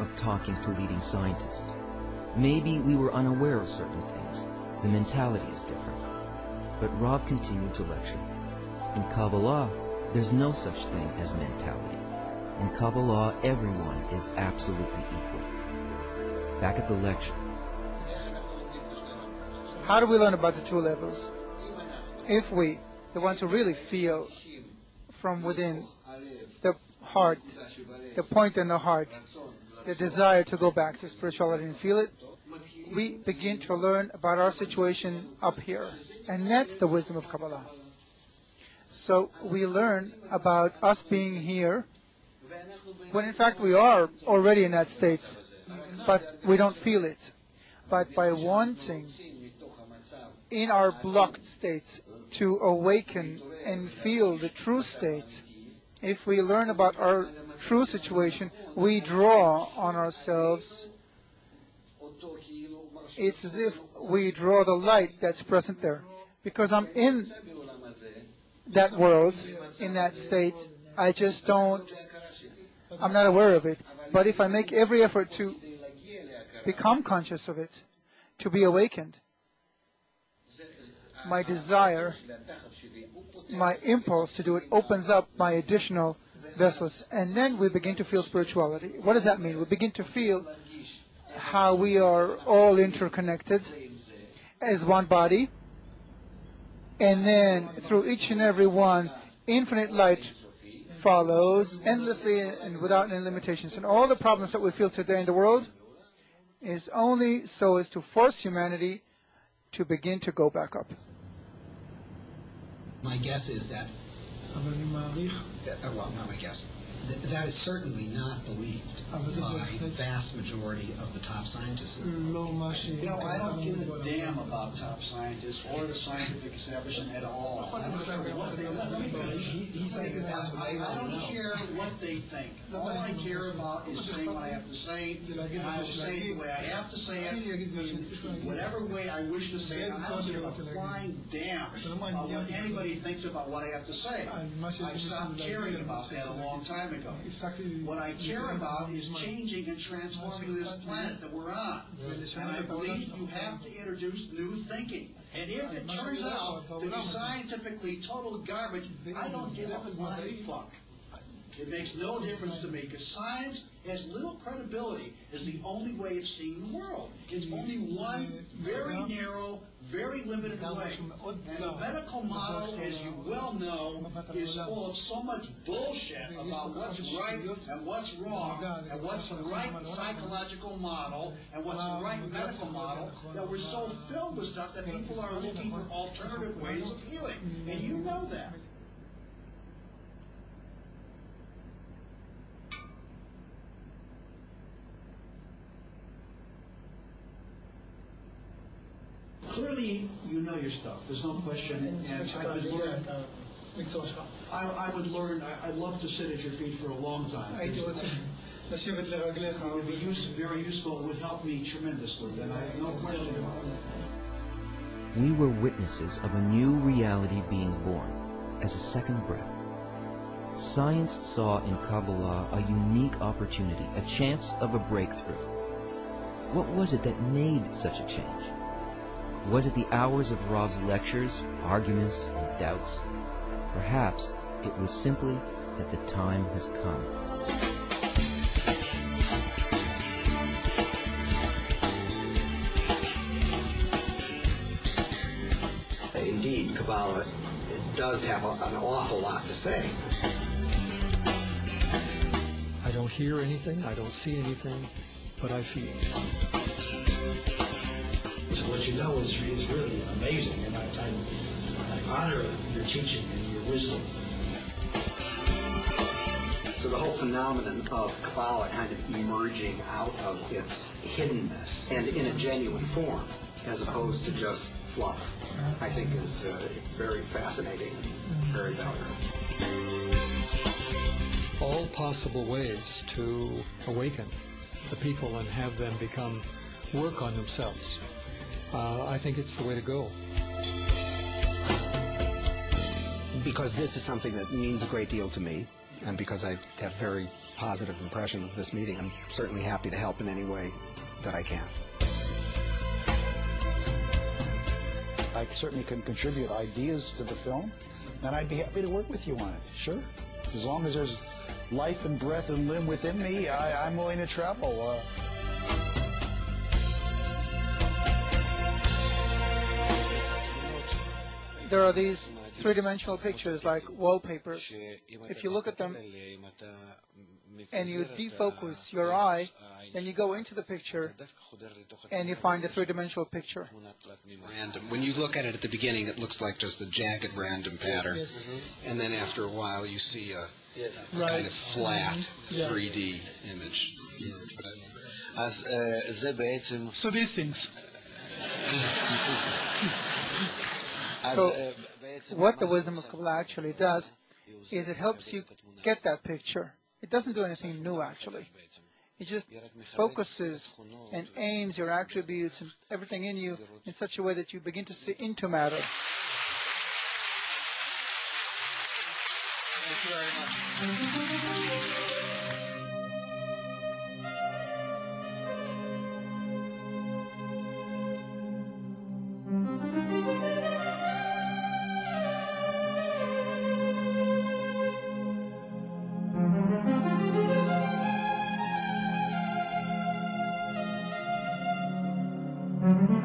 of talking to leading scientists. Maybe we were unaware of certain things. The mentality is different. But Rav continued to lecture. In Kabbalah, there's no such thing as mentality. In Kabbalah, everyone is absolutely equal. Back at the lecture. How do we learn about the two levels? If we, the ones who really feel from within the heart, the point in the heart, the desire to go back to spirituality and feel it, we begin to learn about our situation up here. And that's the wisdom of Kabbalah. So we learn about us being here, when in fact we are already in that state, but we don't feel it. But by wanting in our blocked states to awaken and feel the true state, if we learn about our true situation, we draw on ourselves. It's as if we draw the light that's present there. Because I'm in that world, in that state, I'm not aware of it. But if I make every effort to become conscious of it, to be awakened, my desire, my impulse to do it opens up my additional vessels. And then we begin to feel spirituality. What does that mean? We begin to feel how we are all interconnected as one body. And then through each and every one, infinite light follows endlessly and without any limitations. And all the problems that we feel today in the world is only so as to force humanity to begin to go back up. My guess is that, well, not my guess, that is certainly not believed by the vast majority of the top scientists. You know, I don't give a damn about top scientists or the scientific establishment at all. I don't care what they think. I don't care what they think. All I care about is saying what I have to say, and I will say it the way I have to say it, in whatever way I wish to say it. I don't give a flying damn about what anybody thinks about what I have to say. I stopped caring about that a long time ago. What I care about is changing and transforming this planet that we're on. And I believe you have to introduce new thinking. And if it turns out to be scientifically total garbage, I don't give a flying fuck. It makes no difference to me, because science has little credibility as the only way of seeing the world. It's only one very narrow, very limited way. And the medical model, as you well know, is full of so much bullshit about what's right and what's wrong, and what's the right psychological model, and what's the right medical model, that we're so filled with stuff that people are looking for alternative ways of healing. And you know that. Clearly, you know your stuff. There's no question. And I'd love to sit at your feet for a long time. It would be very useful. It would help me tremendously, and I have no question about it. We were witnesses of a new reality being born, as a second breath. Science saw in Kabbalah a unique opportunity, a chance of a breakthrough. What was it that made such a change? Was it the hours of Rav's lectures, arguments, and doubts? Perhaps it was simply that the time has come. Indeed, Kabbalah does have an awful lot to say. I don't hear anything, I don't see anything, but I feel. So what you know is really amazing, and I honor your teaching and your wisdom. So the whole phenomenon of Kabbalah kind of emerging out of its hiddenness and in a genuine form, as opposed to just fluff, I think is very fascinating and very valuable. All possible ways to awaken the people and have them work on themselves. I think it's the way to go. Because this is something that means a great deal to me, and because I have very positive impression of this meeting. I'm certainly happy to help in any way that I can. I certainly can contribute ideas to the film, and I'd be happy to work with you on it, sure. As long as there's life and breath and limb within me, I'm willing to travel. There are these three-dimensional pictures like wallpapers. If you look at them and you defocus your eye, then you go into the picture and you find a three-dimensional picture. Random. When you look at it at the beginning, it looks like just a jagged random pattern. Yes. And then after a while, you see a Right. kind of flat Yeah. 3D image. So these things. So what the wisdom of Kabbalah actually does is it helps you get that picture. It doesn't do anything new, actually. It just focuses and aims your attributes and everything in you in such a way that you begin to see into matter. Thank you very much.